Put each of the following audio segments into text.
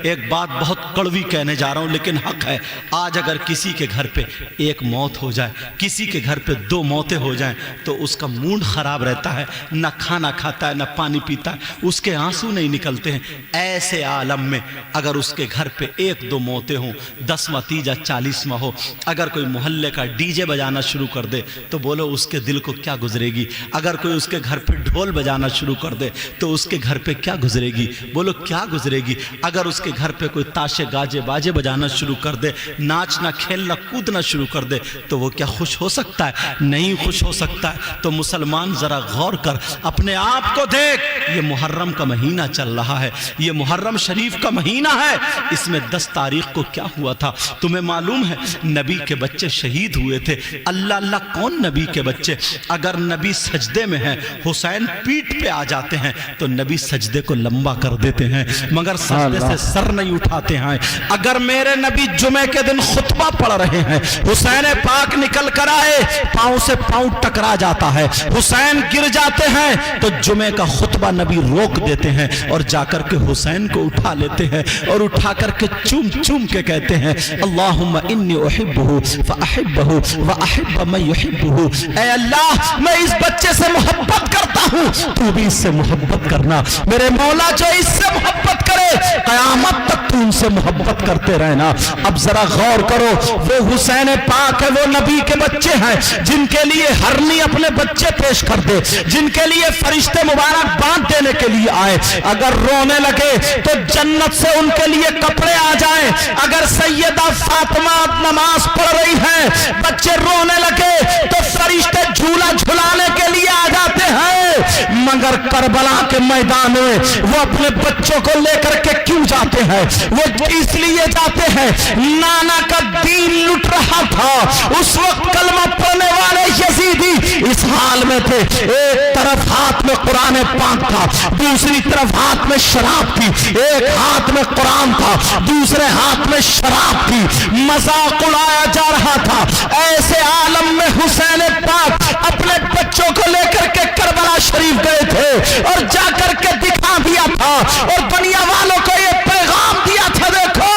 ایک بات بہت کڑوی کہنے جا رہا ہوں لیکن حق ہے. آج اگر کسی کے گھر پہ ایک موت ہو جائے, کسی کے گھر پہ 2 موتیں ہو جائیں تو اس کا موڈ خراب رہتا ہے, نہ کھانا کھاتا ہے نہ پانی پیتا ہے, اس کے آنسو نہیں نکلتے ہیں. ایسے عالم میں اگر اس کے گھر پہ 1-2 موتیں ہوں, 10واں تیجا 40واں ہو, اگر کوئی محلے کا ڈی جے بجانا شروع کر دے تو بولو اس کے دل کو کیا گزرے گی. اگر کوئی اس کے گھر پہ ڈھول بجانا شروع کر دے تو اس کے گھر پہ کیا گزرے گی, بولو کیا گزرے گی. اگر اس کے گھر پہ کوئی تاشے گاجے باجے بجانا شروع کر دے, ناچنا کھیلنا کودنا شروع کر دے تو وہ کیا خوش ہو سکتا ہے؟ نہیں خوش ہو سکتا ہے. تو مسلمان ذرا غور کر, اپنے آپ کو دیکھ. یہ محرم کا مہینہ چل رہا ہے, یہ محرم شریف کا مہینہ ہے. اس میں 10 تاریخ کو کیا ہوا تھا تمہیں معلوم ہے؟ نبی کے بچے شہید ہوئے تھے. اللہ اللہ کون نبی کے بچے؟ اگر نبی سجدے میں ہیں, حسین پیٹ پہ آ جاتے ہیں تو نبی سجدے کو لمبا کر دیتے ہیں مگر سجدے سے سر نہیں اٹھاتے ہیں. اگر میرے نبی جمعے کے دن خطبہ پڑھ رہے ہیں, حسین پاک نکل کر آئے, پاؤں سے پاؤں ٹکرا جاتا ہے, حسین گر جاتے ہیں تو جمعے کا خطبہ نبی روک دیتے ہیں اور جا کر کے حسین کو اٹھا لیتے ہیں اور اٹھا کر کے چوم چوم کے کہتے ہیں اللہم انی احبہ فاحبہ واحب من یحبہ. اے اللہ میں اس بچے سے محبت کرتا ہوں, تو بھی اس سے محبت کرنا. میرے مولا جو اس سے محبت کرے قیامت تک تو ان سے محبت کرتے رہنا. اب ذرا غور کرو, وہ حسین پاک ہے, وہ نبی کے بچے ہیں جن کے لیے ہرنی اپنے بچے پیش کر دے, جن کے لیے فرشتے مبارک باندھ دینے کے لیے آئے. اگر رونے لگے تو جنت سے ان کے لیے کپڑے آ جائیں. اگر سیدہ فاطمہ نماز پڑھ رہی ہیں, بچے رونے لگے تو فرشتے جھولا جھلانے کے لیے آ جاتے ہیں. مگر کربلا کے میدان میں وہ اپنے بچوں کو لے کر کے کیوں جاتے ہیں؟ وہ اس لیے جاتے ہیں, نانا کا دین لٹ رہا تھا. اس وقت کلمہ پڑھنے والے یزیدی اس حال میں تھے, ایک طرف ہاتھ میں قرآن پاک تھا, دوسری طرف ہاتھ میں شراب تھی. ایک ہاتھ میں قرآن تھا, دوسرے ہاتھ میں شراب تھی. مذاق اڑایا جا رہا تھا. ایسے عالم میں حسین پاک اپنے بچوں کو لے کر کے کربلا شریف گئے تھے اور جا کر کے دکھا دیا تھا اور دنیا والوں کو یہ پیغام دیا تھا, دیکھو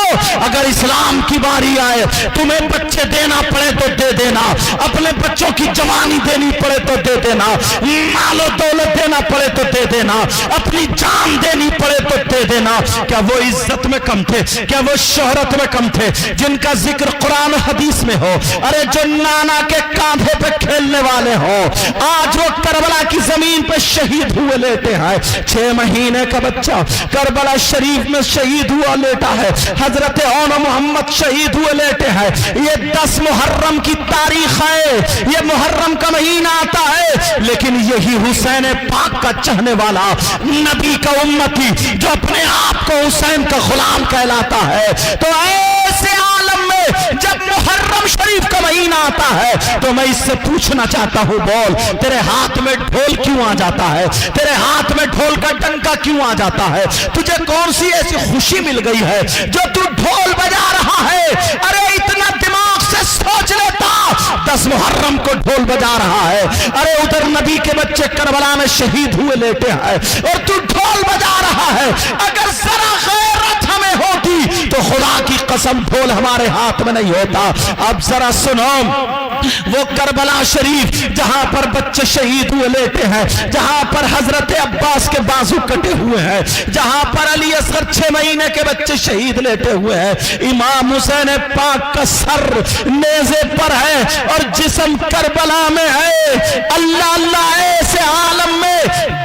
اگر اسلام کی باری آئے تمہیں بچے دینا پڑے تو دے دینا, اپنے بچوں کی جوانی دینی پڑے تو دے دینا, مال و دولت دینا پڑے تو دے دینا, اپنی جان دینی پڑے تو دے دینا. کیا وہ عزت میں کم تھے؟ کیا وہ شہرت میں کم تھے جن کا ذکر قرآن و حدیث میں ہو؟ ارے جو نانا کے کاندھے پہ کھیلنے والے ہوں, آج وہ کربلا کی زمین پہ شہید ہوئے لیٹے ہیں. 6 مہینے کا بچہ کربلا شریف میں شہید ہوا لیٹا ہے. حضرت اون محمد شہید ہوئے لیٹے ہیں. یہ 10 محرم کی تاریخ ہے, یہ محرم کا مہینہ آتا ہے, لیکن یہی حسین پاک کا چاہنے والا نبی کا امتی جو اپنے آپ کو حسین کا غلام کہلاتا ہے. تو ایسے عالم میں جب محرم شریف کا مہینہ آتا ہے تو میں اس سے پوچھنا چاہتا ہوں, بول تیرے ہاتھ میں ڈھول کیوں آ جاتا ہے؟ تیرے ہاتھ میں ڈھول کا ڈنکا کیوں آ جاتا ہے؟ تجھے کون سی ایسی خوشی مل گئی ہے جو تو ڈھول بجا رہا ہے؟ ارے اتنا دماغ سے سوچ لیتا, 10 محرم کو ڈھول بجا رہا ہے, ارے ادھر نبی کے بچے کربلا میں شہید ہوئے لیٹے ہیں اور تو ڈھول بجا رہا ہے. اگر ذرا غیرت ہمیں ہوتی تو خدا کی قسم ڈھول ہمارے ہاتھ میں نہیں ہوتا. اب ذرا سنو, وہ کربلا شریف جہاں پر بچے شہید ہوئے لیٹے ہیں, جہاں پر حضرت عباس کے بازو کٹے ہوئے ہیں, جہاں پر علی اصغر 6 مہینے کے بچے شہید لیٹے ہوئے ہیں, امام حسین پاک کا سر نیزے پر ہے اور جسم کربلا میں ہے. اللہ اللہ, ایسے عالم میں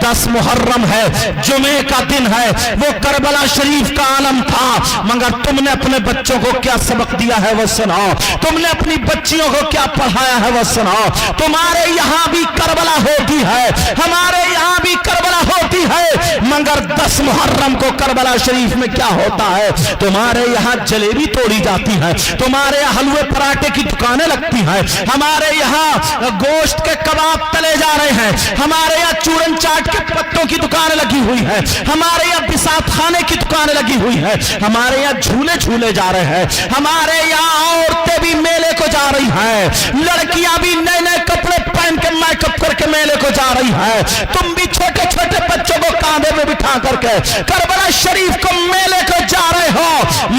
10 محرم ہے, جمعے کا دن ہے, وہ کربلا شریف کا عالم تھا. مگر تم نے اپنے بچوں کو کیا سبق دیا ہے وہ سناؤ, تم نے اپنی بچیوں کو کیا پڑھایا ہے وہ سناؤ. تمہارے یہاں بھی کربلا ہوتی ہے, ہمارے یہاں بھی کربلا ہوتی ہے, مگر 10 محرم کو کربلا شریف میں کیا ہوتا ہے؟ تمہارے یہاں جلیبی توڑی جاتی ہے, تمہارے یہاں حلوے پراٹھے کی دکانیں لگتی ہیں, ہمارے یہاں گوشت کے کباب تلے جا رہے ہیں, ہمارے یہاں چورن چاٹ کے پتوں کی دکانیں لگی ہوئی ہیں, ہمارے یہاں بسات خانے کی دکانیں لگی ہوئی ہیں, ہمارے یہاں جھولے جھولے جا رہے ہیں, ہمارے یہاں عورتیں بھی میلے کو جا رہی ہیں, لڑکیاں بھی نئے نئے کپڑے پہن کے میک اپ کر کے میلے کو جا رہی ہیں. تم بھی چھوٹے چھوٹے بچوں کو کاندھے میں بٹھا کر کے کربلا شریف کو میلے کو جا رہے ہو.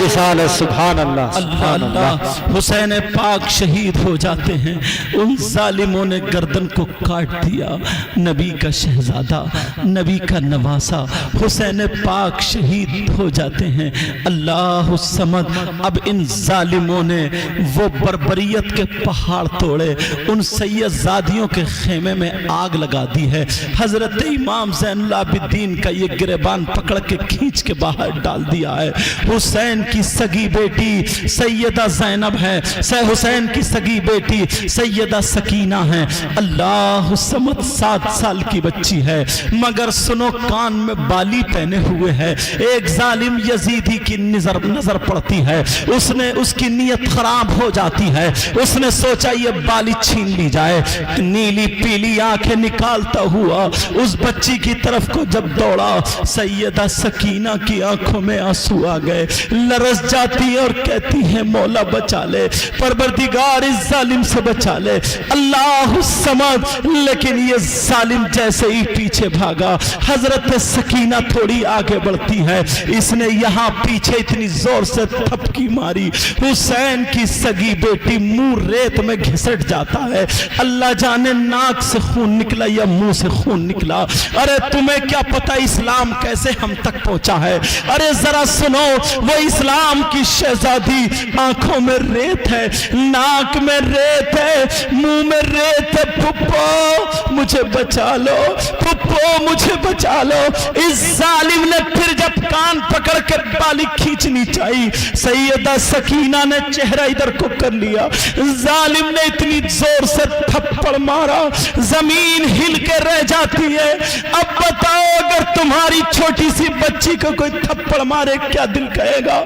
رسالت سبحان اللہ اللہ سبحان اللہ اللہ حسین پاک شہید ہو جاتے ہیں، ان ظالموں نے گردن کو کاٹ دیا، نبی کا شہزادہ، نبی کا نواسا حسین پاک شہید ہو جاتے ہیں۔ اللہ الصمد، اب ان ظالموں نے وہ بربریت کے پہاڑ توڑے، ان سید زادیوں کے خیمے میں آگ لگا دی ہے۔ حضرت امام زین العابدین کا یہ گریبان پکڑ کے کھینچ کے باہر ڈال دیا ہے۔ حسین کی سگی بیٹی سیدہ زینب ہے، حسین کی سگی بیٹی سیدہ سکینہ ہے۔ اللہ الصمد 7 سال کی بچی ہے، مگر سنو کان میں بالی پہنے ہوئے ہے۔ ایک ظالم یزیدی کی نظر پڑتی ہے، اس کی نیت خراب ہو جاتی ہے، اس نے سوچا یہ بالی چھین لی جائے۔ نیلی پیلی آنکھیں نکالتا ہوا اس بچی کی طرف کو جب دوڑا، سیدہ سکینہ کی آنکھوں میں آنسو آ گئے، لرز جاتی ہے اور کہتی ہے مولا بچا لے، پروردگار اس ظالم سے بچا لے، اللہ الصمد۔ لیکن یہ ظالم جیسے ہی پیچھے بھاگا، حضرت سکینہ تھوڑی آگے بڑھتی ہے، اس نے یہاں پیچھے اتنی زور سے تھپکی ماری، حسین کی سگی بیٹی منہ ریت میں گھسٹ جاتا ہے۔ اللہ جانے ناک سے خون نکلا یا منہ سے خون نکلا۔ ارے تمہیں کیا پتہ اسلام کیسے ہم تک پہنچا ہے؟ ارے ذرا سنو، وہ اسلام کی شہزادی آنکھوں میں ریت ہے، ناک میں ریت ہے، منہ میں ریت ہے۔ پھپھو مجھے بچا لو، پھپھو مجھے بچا لو۔ اس ظالم نے پھر جب کان پکڑ کے بالی کھینچنی چاہی، سیدہ سکینہ نے چہرہ ادھر کو کر لیا، ظالم نے اتنی زور سے تھپڑ مارا زمین ہل کے رہ جاتی ہے۔ اب بتاؤ اگر تمہاری چھوٹی سی بچی کو کوئی تھپڑ مارے کیا دل کہے گا؟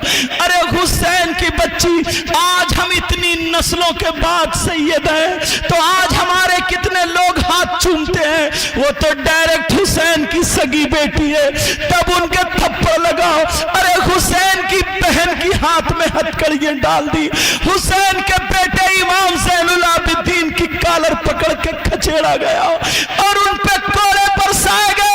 ارے حسین کی بچی، آج ہم اتنی نسلوں کے بعد سید ہیں تو آج ہمارے کتنے لوگ ہاتھ چومتے ہیں، وہ تو ڈائریکٹ حسین کی سگی بیٹی ہے، تب ان کے تھپڑ لگا۔ ارے حسین کی بہن کی ہاتھ میں ہتھکڑیاں ڈال دی، حسین کے بیٹے امام زین العابدین کی کالر پکڑ کے کھچیڑا گیا اور ان پہ کوڑے برسائے گئے۔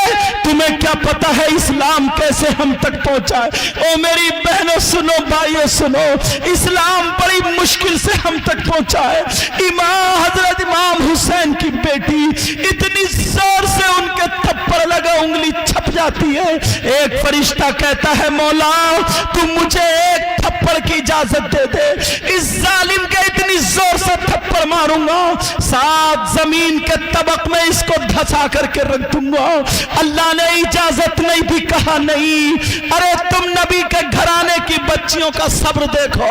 تمہیں کیا پتا ہے اسلام کیسے ہم تک پہنچا ہے؟ او میری بہنوں سنو، بھائیوں سنو، اسلام بڑی مشکل سے ہم تک پہنچا ہے۔ حضرت امام حسین کی بیٹی اتنی زور سے ان کے تھپڑ لگا انگلی چھپ جاتی ہے۔ ایک فرشتہ کہتا ہے مولا تم مجھے ایک تھپڑ کی اجازت دے دے، اس ظالم کے اتنی زور سے تھپڑ ماروں گا 7 زمین کے طبق میں اس کو دھسا کر کے رکھ دوں گا۔ اللہ نے اجازت نہیں دی، کہا نہیں۔ ارے تم نبی کے گھرانے کی بچیوں کا صبر دیکھو،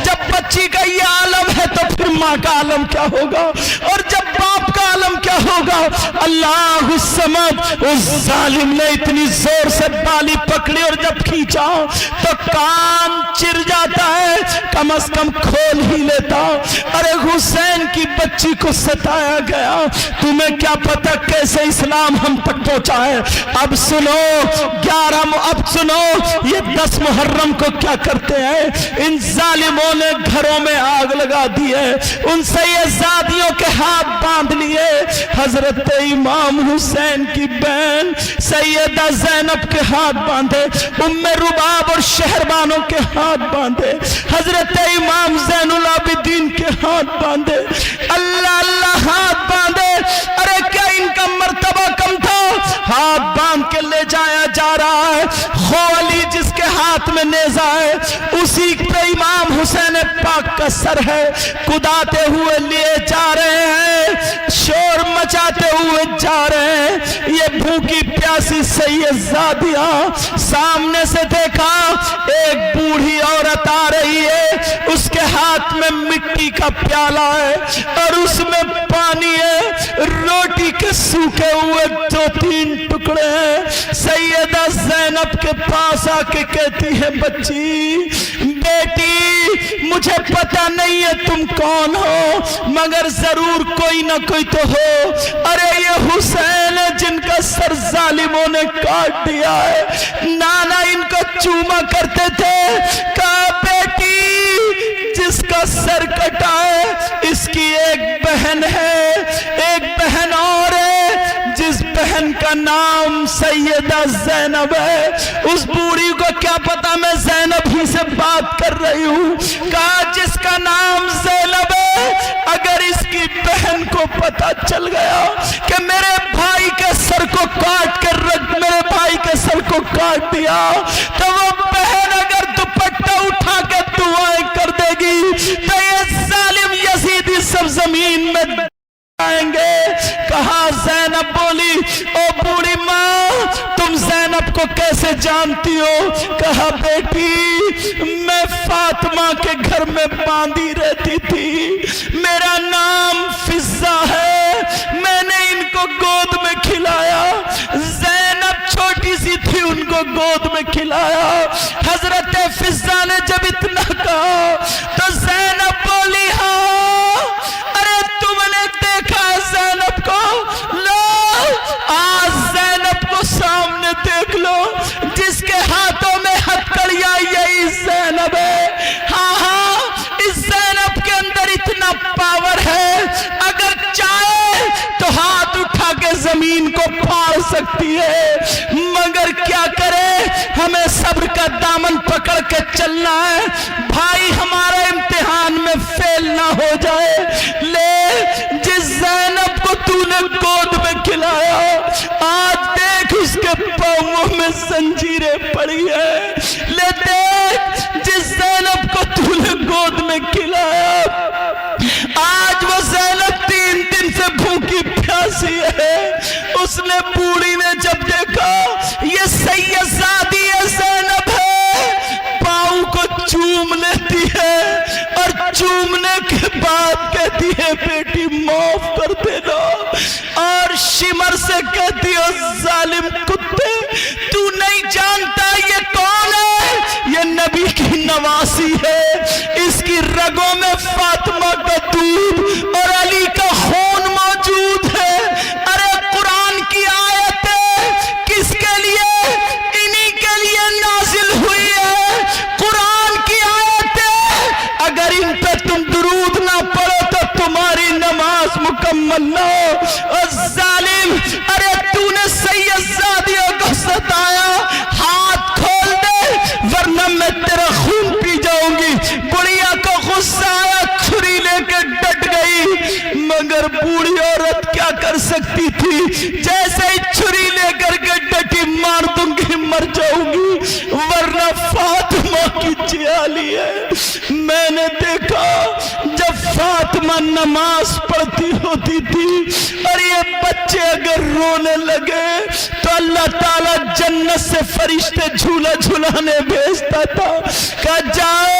جب بچی کا یہ عالم ہے تو پھر ماں کا عالم کیا ہوگا، اور جب باپ کا عالم کیا ہوگا؟ اللہ الصمد، اس ظالم نے اتنی زور سے بالی پکڑی اور جب کھینچا تو کان چر جاتا ہے، کم از کم کھول ہی لیتا۔ ارے حسین کی بچی کو ستایا گیا، تمہیں کیا پتہ کیسے اسلام ہم تک پہنچا ہے؟ اب سنو، اب سنو یہ 10 محرم کو کیا کرتے ہیں؟ ان ظالموں نے گھروں میں آگ لگا دی ہے، ان سیدزادیوں کے ہاتھ باندھ لیے، حضرت امام حسین کی بہن سیدہ زینب کے ہاتھ باندھے، ام رباب اور شہربانوں کے ہاتھ باندھے، حضرت امام زین العابدین کے ہاتھ باندھے، اللہ اللہ ہاتھ باندھے۔ ارے کیا ان کا مرتبہ کم تھا؟ ہاتھ باندھ کے لے جایا جا رہا ہے، خولی جس کے ہاتھ میں نیزہ ہے اسی پہ امام حسین پاک کا سر ہے، کداتے ہوئے لیے جا رہے ہیں، شور مچاتے ہوئے جا رہے ہیں۔ یہ بھوکی پیاسی سیدزادیاں سامنے سے دیکھا ایک بوڑھی عورت آ رہی ہے، اس کے ہاتھ میں مٹی کا پیالہ ہے اور اس میں پانی ہے، روٹی کے سوکھے ہوئے 2-3 ٹکڑے ہیں۔ سیدہ زینب کے پاس آ کے کہتی ہے بچی، بیٹی مجھے پتہ نہیں ہے تم کون ہو، مگر ضرور کوئی نہ کوئی تو ہو۔ ارے یہ حسین ہے جن کا سر ظالموں نے کاٹ دیا ہے، نانا ان کو چوما کرتے تھے۔ کہا بیٹی جس کا سر کٹا ہے اس کی ایک بہن ہے، ایک بہن اور ہے جس بہن کا نام سیدہ زینب ہے۔ اس بوڑھی کو کیا پتا میں زینب ہی سے بات کر رہی ہوں. کہا جس کا نام زینب ہے اگر اس کی بہن کو پتا چل گیا کہ میرے بھائی کے سر کو کاٹ کر میرے بھائی کے سر کو کاٹ دیا تو وہ بہن اگر دوپٹہ اٹھا کے دعائیں کر دے گی تو یہ ظالم یزیدی سب زمین میں آئیں گے. کہا زینب بولی او بوڑھی ماں تم زینب کو کیسے جانتی ہو؟ کہا بیٹی میں فاطمہ کے گھر میں باندھی رہتی تھی, میرا نام فضہ ہے, میں نے ان کو گود میں کھلایا. زینب چھوٹی سی تھی ان کو گود میں کھلایا. حضرت فضہ نے جب اتنا کہا تو زینب بولی ہاں ارے تم نے دیکھا زینب کو؟ لو آج زینب کو سامنے دیکھ لو, جس کے ہاتھوں میں ہتھکڑیاں یہی زینب ہے. ہاں ہاں اس زینب کے اندر اتنا پاور ہے اگر چاہے تو ہاتھ اٹھا کے زمین کو پھاڑ سکتی ہے, مگر کیا کرے ہمیں صبر کا دامن پکڑ کے چلنا ہے بھائی ہمارا امتحان میں فیل نہ ہو جائے. لے جس زینب کو تو نے گود میں کھلایا آج دیکھ اس کے پاؤں میں زنجیریں پڑی ہے. لے دیکھ جس زینب کو تو نے گود میں کھلایا آج وہ زینب 3 دن سے بھوکی پیاسی ہے. اس نے بوڑھی نے جب دیکھا یہ سید زادی زینب ہے پاؤں کو چوم لیتی ہے اور چومنے کے بعد کہتی ہے بیٹی معاف کر دینا, اور شمر سے کہتی ہے ظالم کتے تو نہیں جانتا یہ کون ہے؟ یہ نبی کی نواسی ہے, اس کی رگوں میں فاطمہ کا دودھ اور علی کا خون موجود ہے. ارے قرآن کی آیتیں کس کے لیے؟ انہی کے لیے نازل ہوئی ہے. قرآن کی آیتیں اگر ان پہ تم درود نہ پڑھو تو تمہاری نماز مکمل نہ ہو. اور ظالم ارے تو نے سید زادیوں کو ستایا, ہاتھ کھول دے ورنہ میں تیرا خون پی جاؤں گی. بڑھیا کو غصہ آیا, چھری لے کے ڈٹ گئی, مگر بوڑھی عورت کیا کر سکتی تھی؟ جیسے ہی چھری لے کر کے ڈٹی مار دوں گی مر جاؤں گی ورنہ فاطمہ کی جیالی ہے. میں نے دیکھا جب فاطمہ نماز پڑھتی ہوتی تھی اور یہ بچے اگر رونے لگے تو اللہ تعالیٰ جنت سے فرشتے جھولا جھولانے بھیجتا تھا. کہا جاؤ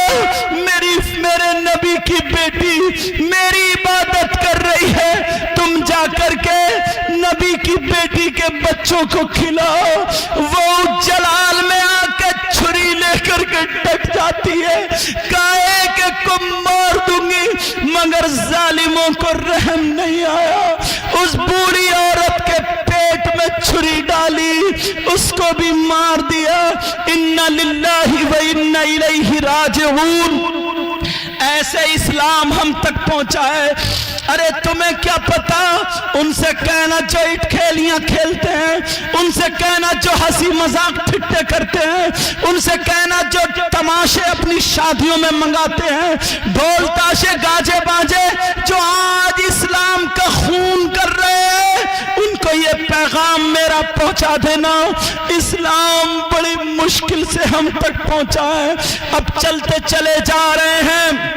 میرے نبی کی بیٹی میری عبادت کر رہی ہے, تم جا کر کے نبی کی بیٹی کے بچوں کو کھلاؤ. وہ جلال میں آ کے چھری لے کر کے ڈٹ جاتی ہے, کہے کہ کو مار دوں گی مگر ظالموں کو رحم نہیں آیا. اس بوڑھی عورت کے پیٹ میں چھری ڈالی, اس کو بھی مار دیا. انا للہ و انا الیہ راجعون. ایسے اسلام ہم تک پہنچا ہے. ارے تمہیں کیا پتا, ان سے کہنا جو اٹ کھیلیاں کھیلتے ہیں, ان سے کہنا جو ہنسی مذاق ٹھٹے کرتے ہیں, ان سے کہنا جو تماشے اپنی شادیوں میں منگاتے ہیں, ڈھول تاشے گاجے باجے جو آج اسلام کا خون کر رہے ہیں, ان کو یہ پیغام میرا پہنچا دینا. اسلام بڑی مشکل سے ہم تک پہنچا ہے. اب چلتے چلے جا رہے ہیں,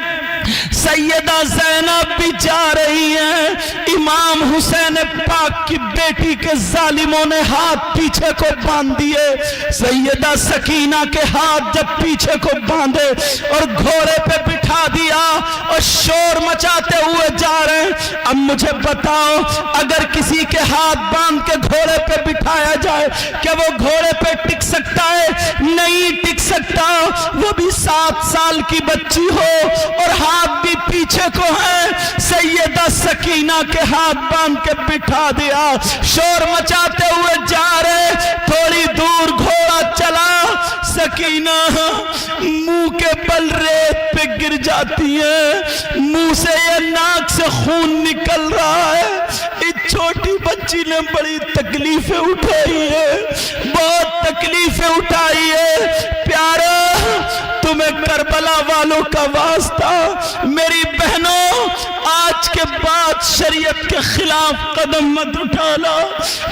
سیدہ زینب بھی جا رہی ہیں, امام حسین پاک کی بیٹی کے ظالموں نے ہاتھ پیچھے کو باندھ دیے. سیدہ سکینہ کے ہاتھ جب پیچھے کو باندھے اور گھوڑے پہ بٹھا دیا اور شور مچاتے ہوئے جا رہے ہیں. اب مجھے بتاؤ اگر کسی کے ہاتھ باندھ کے گھوڑے پہ بٹھایا جائے کیا وہ گھوڑے پہ ٹک سکتا ہے؟ نہیں ٹک سکتا. وہ بھی 7 سال کی بچی ہو اور ہاتھ بھی پیچھے کو ہے. سیدہ سکینہ کے ہاتھ باندھ کے بٹھا دیا, شور مچاتے ہوئے جا رہے. تھوڑی دور گھوڑا چلا, سکینہ منہ کے بل ریت پہ گر جاتی ہے, منہ سے یہ ناک سے خون نکل رہا ہے. ایک چھوٹی بچی بچی نے بڑی تکلیفیں اٹھائی ہے، بہت تکلیفیں اٹھائی ہے۔ پیارا تمہیں کربلا والوں کا واسطہ، میری بہنوں آج کے بعد شریعت کے خلاف قدم مت اٹھانا۔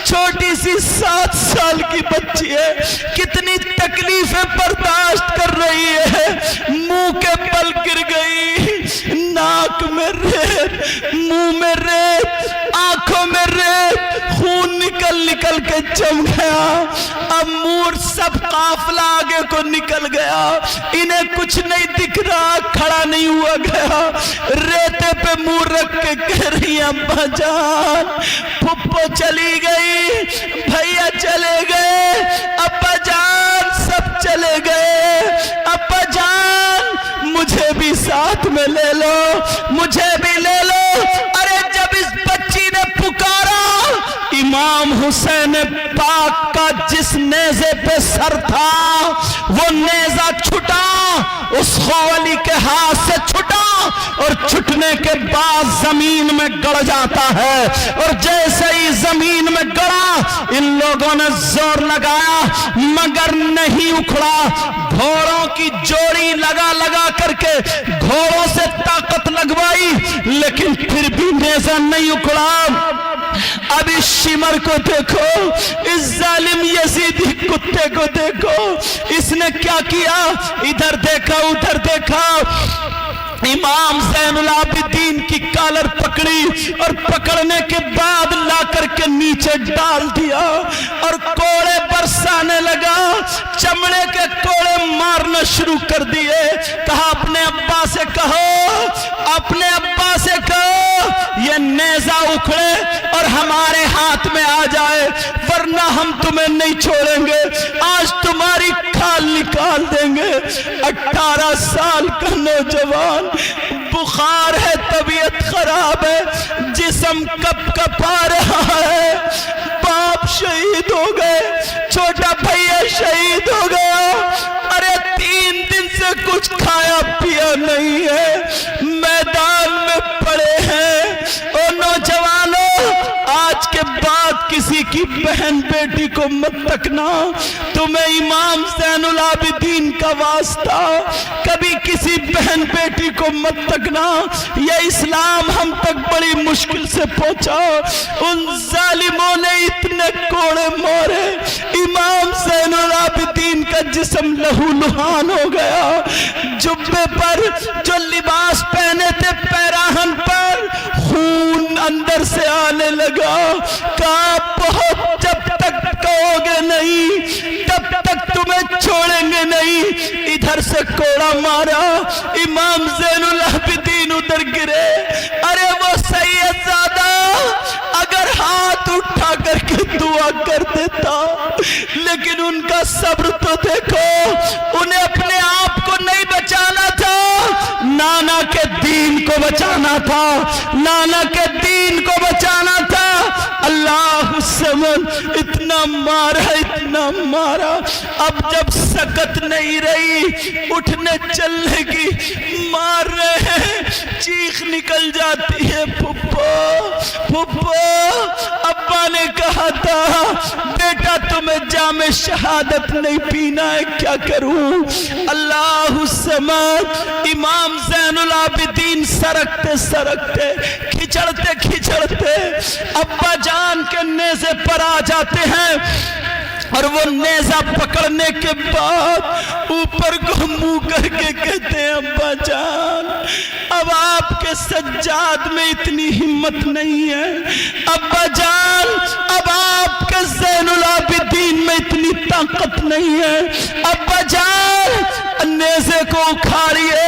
چھوٹی سی 7 سال کی بچی ہے، کتنی تکلیفیں برداشت کر رہی ہے، منہ کے بل گر گئی، ناک میں ریت، منہ میں ریت، آنکھوں میں ریت، خون نکل نکل کے جم گیا۔ اب مور سب قافلہ آگے کو نکل گیا، انہیں کچھ نہیں دکھ رہا، کھڑا نہیں ہوا گیا، ریتے پہ منہ رکھ کے کہہ رہی ہیں ابا جان پھپھو چلی گئی، بھیا چلے گئے، ابا جان سب چلے گئے، ابا جان مجھے بھی ساتھ میں لے لو، مجھے بھی لے لو۔ ارے جب اس بچی نے پکارا، امام حسین پاک کا جس نیزے پہ سر تھا وہ نیزہ چھٹا، اس خولی کے ہاتھ سے چھٹا، اور چھٹنے کے بعد زمین میں گڑ جاتا ہے، اور جیسے ہی زمین میں گڑا ان لوگوں نے زور لگایا مگر نہیں اکھڑا، گھوڑوں کی جوڑی لگا لگا کر کے گھوڑوں سے طاقت لگوائی لیکن پھر بھی نیزہ نہیں اکھڑا۔ اب اس شمر کو دیکھو، اس ظالم یزیدی کتے کو دیکھو، اس نے کیا کیا، ادھر دیکھا ادھر دیکھا، امام زین العابدین کی کالر پکڑی اور پکڑنے کے بعد لا کر کے نیچے ڈال دیا اور کوڑے برسانے لگا، چمڑے کے کوڑے مارنا شروع کر دیے۔ کہا اپنے ابا سے کہو، اپنے ابا سے کہو یہ نیزہ اکھڑے اور ہمارے ہاتھ میں آ جائے ورنہ ہم تمہیں نہیں چھوڑیں گے، آج تمہاری کھال نکال دیں گے۔ 18 سال کا نوجوان، بخار ہے، طبیعت خراب ہے، جسم کپ کپا رہا ہے، باپ شہید ہو گئے، چھوٹا بھیا شہید ہو گیا، ارے 3 دن سے کچھ کھایا پیا نہیں ہے، میدان میں پڑے ہیں۔ او نوجوانوں، آج کے بعد کسی کی بہن بیٹی کو مت تکنا، تمہیں امام زین العابدین کا واسطہ، کبھی کسی بہن بیٹی کو مت تکنا، یہ اسلام ہم تک بڑی مشکل سے پہنچا، ان ظالموں نے اتنے کوڑے مارے، امام زین العابدین کا جسم لہو لہان ہو گیا، جبے پر جو لباس پہنے تھے پیراہن پر خون اندر سے آنے لگا، کہا بہت جب تک کہو گے نہیں تب تک تمہیں چھوڑیں گے نہیں۔ ادھر سے کوڑا مارا، امام زین العابدین ادھر گرے، ارے وہ سید زادہ اگر ہاتھ اٹھا کر کے دعا کر دیتا، لیکن ان کا صبر تو دیکھو، انہیں اپنے آپ کو نہیں بچانا تھا، نانا کے دین کو بچانا تھا، نانا کے دین کو بچانا تھا۔ اللہ الصمد، اتنا مارا اتنا مارا، اب جب سکت نہیں رہی، اٹھنے چلنے کی مار رہے ہیں، چیخ نکل جاتی ہے، پھپھو پھپھو۔ ابا نے کہا تھا بیٹا تمہیں جام شہادت نہیں پینا ہے، کیا کروں؟ اللہ الصمد، امام زین العابدین سرکتے سرکتے، کھچڑتے کھچڑتے ابا جان کے نیزے پر آ جاتے ہیں، اور وہ نیزہ پکڑنے کے بعد اوپر کو منہ کر کے کہتے ہیں ابا جان اب آپ کے سجاد میں اتنی ہمت نہیں ہے، ابا جان اب آپ کے زین العابدین میں اتنی طاقت نہیں ہے، ابا جان نیزے کو اکھاڑیے،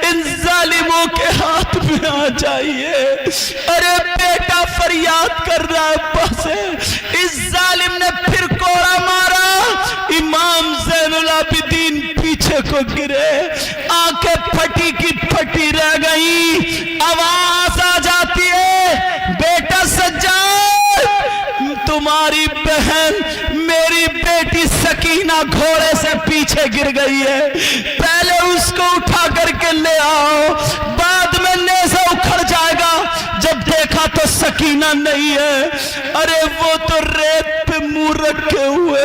ان ظالموں کے ہاتھ میں آ جائیے۔ ارے بیٹا فریاد کر رہا ہے ابا سے، اس ظالم نے پھر کوڑا مارا، امام زین العابدین پیچھے کو گرے، آنکھیں پھٹی کی پھٹی رہ گئی، آواز آ جاتی ہے بیٹا سجاد تمہاری بہن میری بیٹی سکینہ گھوڑے سے پیچھے گر گئی ہے، پہلے اس کو اٹھا کر کے لے آؤ، بعد میں نیزہ اکھڑ جائے گا۔ جب دیکھا تو سکینہ سکینہ نہیں ہے، ارے وہ تو ریت پہ منہ رکھے ہوئے،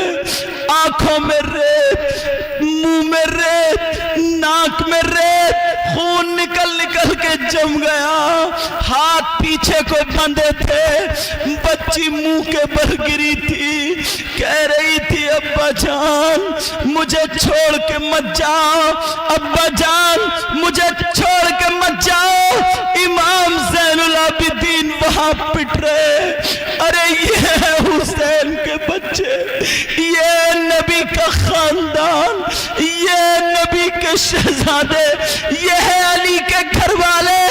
آنکھوں میں ریت، منہ میں ریت، ناک میں ریت، خون نکل نکل کے جم گیا، ہاتھ پیچھے کو بندھے تھے، بچی منہ کے بل گری تھی، کہہ رہی تھی ابا جان مجھے چھوڑ کے مت جاؤ، ابا جان مجھے چھوڑ کے مت جاؤ، امام زین العابدین وہاں پٹ رہے، ارے یہ ہے حسین کے بچے، یہ نبی کا خاندان، یہ نبی کے شہزادے، یہ ہے علی کے گھر والے،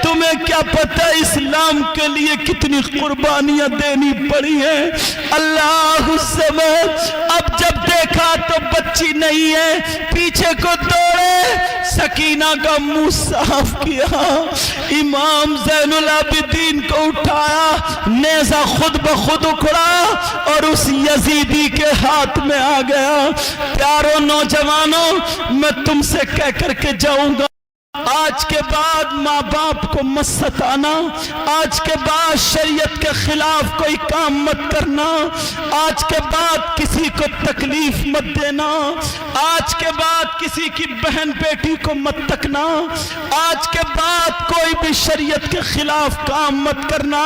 تمہیں کیا پتہ اسلام کے لیے کتنی قربانیاں دینی پڑی ہیں۔ اللہ الصمد، اب جب دیکھا تو بچی نہیں ہے، پیچھے کو دوڑے، سکینہ کا منہ صاف کیا، امام زین العابدین کو اٹھایا، نیزہ خود بخود اکھڑا اور اس یزیدی کے ہاتھ میں آ گیا۔ پیارو نوجوانوں، میں تم سے کہہ کر کے جاؤں گا، آج کے بعد ماں باپ کو مت ستانا، آج کے بعد شریعت کے خلاف کوئی کام مت کرنا، آج کے بعد کسی کو تکلیف مت دینا، آج کے بعد کسی کی بہن بیٹی کو مت تکنا، آج کے بعد کوئی بھی شریعت کے خلاف کام مت کرنا،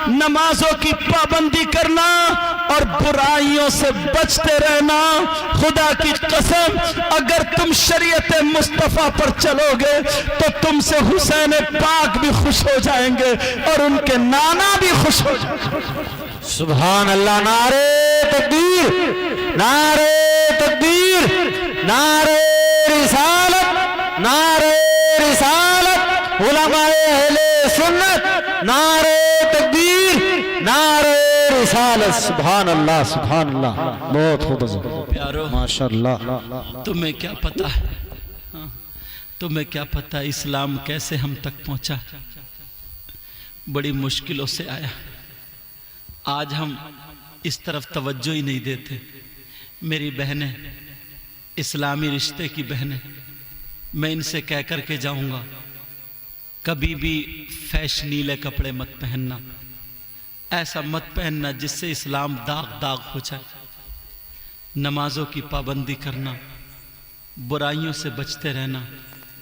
نمازوں کی پابندی کرنا اور برائیوں سے بچتے رہنا۔ خدا کی قسم اگر تم شریعت مصطفیٰ پر چلو گے تو تم سے حسین پاک بھی خوش ہو جائیں گے اور ان کے نانا بھی خوش ہو جائیں گے۔ سبحان اللہ، نعرہ تکبیر، نعرہ تکبیر، نعرہ رسالت، نعرہ رسالت، علماء اہل سنت، نعرہ تکبیر، نعرہ رسالت۔ سبحان اللہ، سبحان اللہ، بہت خوب، پیارو ماشاءاللہ۔ تمہیں کیا پتا ہے، تمہیں کیا پتا اسلام کیسے ہم تک پہنچا، بڑی مشکلوں سے آیا، آج ہم اس طرف توجہ ہی نہیں دیتے۔ میری بہنیں، اسلامی رشتے کی بہنیں، میں ان سے کہہ کر کے جاؤں گا کبھی بھی فیشنیلے کپڑے مت پہننا، ایسا مت پہننا جس سے اسلام داغ داغ ہو جائے، نمازوں کی پابندی کرنا، برائیوں سے بچتے رہنا،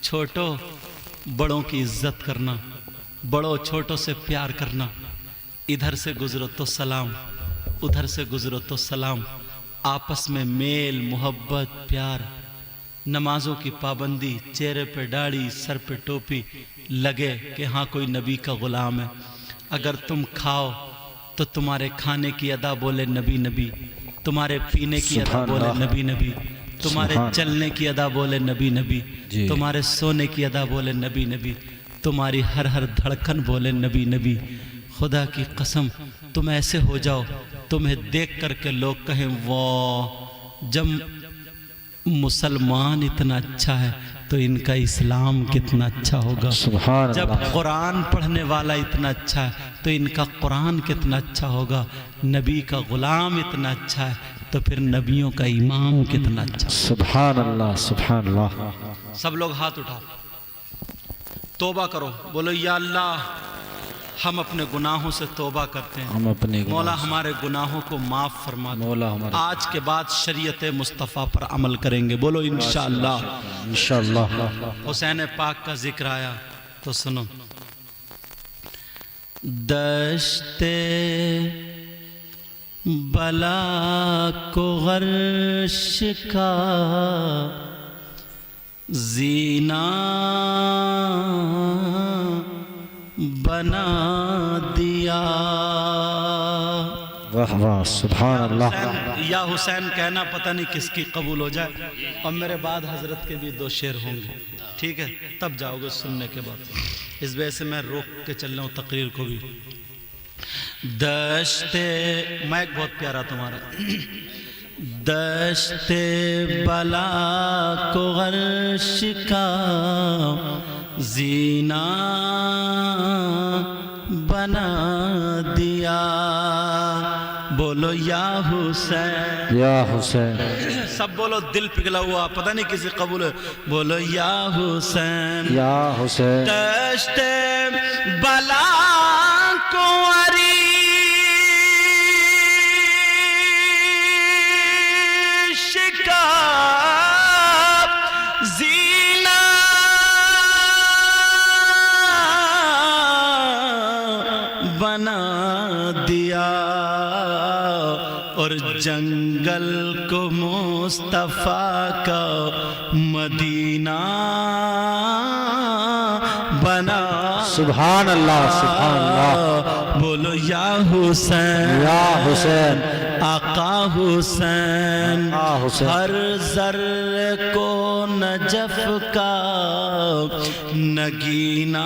چھوٹوں بڑوں کی عزت کرنا، بڑوں چھوٹوں سے پیار کرنا، ادھر سے گزرو تو سلام، ادھر سے گزرو تو سلام، آپس میں میل محبت پیار، نمازوں کی پابندی، چہرے پہ داڑھی سر پہ ٹوپی، لگے کہ ہاں کوئی نبی کا غلام ہے۔ اگر تم کھاؤ تو تمہارے کھانے کی ادا بولے نبی نبی، تمہارے پینے کی ادا بولے نبی نبی، تمہارے چلنے کی ادا بولے نبی نبی، تمہارے سونے کی ادا بولے نبی نبی، تمہاری ہر ہر دھڑکن بولے نبی نبی۔ خدا کی قسم تم ایسے ہو جاؤ، تمہیں دیکھ کر کے لوگ کہیں واہ، جب مسلمان اتنا اچھا ہے تو ان کا اسلام کتنا اچھا ہوگا، جب قرآن پڑھنے والا اتنا اچھا ہے تو ان کا قرآن کتنا اچھا ہوگا، نبی کا غلام اتنا اچھا ہے تو پھر نبیوں کا امام کتنا اچھا۔ سبحان اللہ، سبحان اللہ۔ سب لوگ ہاتھ اٹھاؤ، توبہ کرو، بولو یا اللہ ہم اپنے گناہوں سے توبہ کرتے ہیں، ہم اپنے مولا ہمارے گناہوں کو معاف فرما دے، آج کے بعد شریعت مصطفیٰ پر عمل کریں گے، بولو انشاءاللہ۔ انشاءاللہ۔ حسین پاک کا ذکر آیا تو سنو، دشت بلا کو غرش کا زینہ بنا دیا۔ واہ واہ، سبحان اللہ۔ یا حسین کہنا پتہ نہیں کس کی قبول ہو جائے، اور میرے بعد حضرت کے بھی 2 شعر ہوں گے، ٹھیک ہے، تب جاؤ گے سننے کے بعد، اس وجہ سے میں روک کے چل رہا ہوں تقریر کو بھی۔ دشت مائک بہت پیارا تمہارا، دشت بلا کو غرش کا زینہ بنا دیا، بولو یا حسین، یا حسین، سب بولو، دل پگھلا ہوا، پتہ نہیں کسی قبول ہے، بولو یا حسین، یا حسین۔ دشت بلا کو بنا دیا اور جنگل کو مصطفیٰ کا مدینہ بنا سبحان اللہ سبحان اللہ بولو یا حسین یا حسین آقا حسین آقا حسین ہر ذرے کو نجف کا نگینہ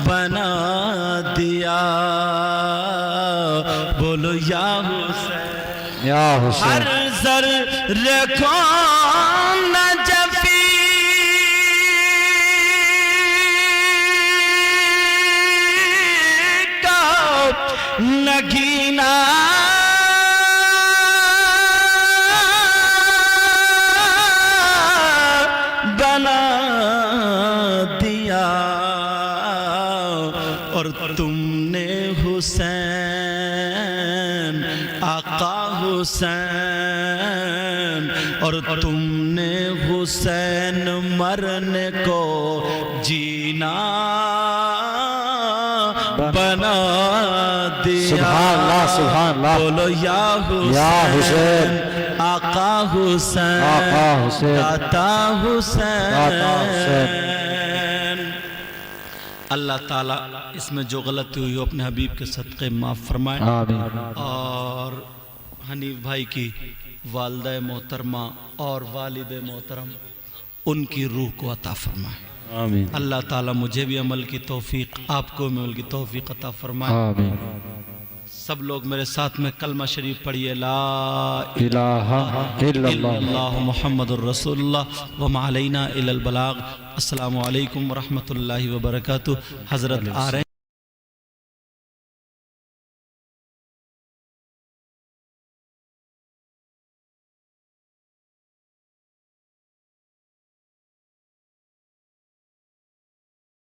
بنا دیا بولو یا حسین یا حسین ہر ذرے کو نجفی کا نگینہ بنا دیا اور تم نے حسین آقا حسین اور تم نے حسین مرنے کو جینا بنا دیا سبحان اللہ سبحان اللہ بولو یا حسین آقا حسین آقا حسین داتا داتا حسین اللہ تعالیٰ اس میں جو غلطی ہوئی ہو اپنے حبیب کے صدقے معاف فرمائے آمین اور حنیف بھائی کی والدہ محترمہ اور والد محترم ان کی روح کو عطا فرمائے آمین اللہ تعالیٰ مجھے بھی عمل کی توفیق آپ کو بھی عمل کی توفیق عطا فرمائے آمین سب لوگ میرے ساتھ میں کلمہ شریف پڑھیے لا الہ الا اللہ اللہ محمد الرسول اللہ وما علینا الا البلاغ السلام علیکم ورحمۃ اللہ وبرکاتہ حضرت آ رہے ہیں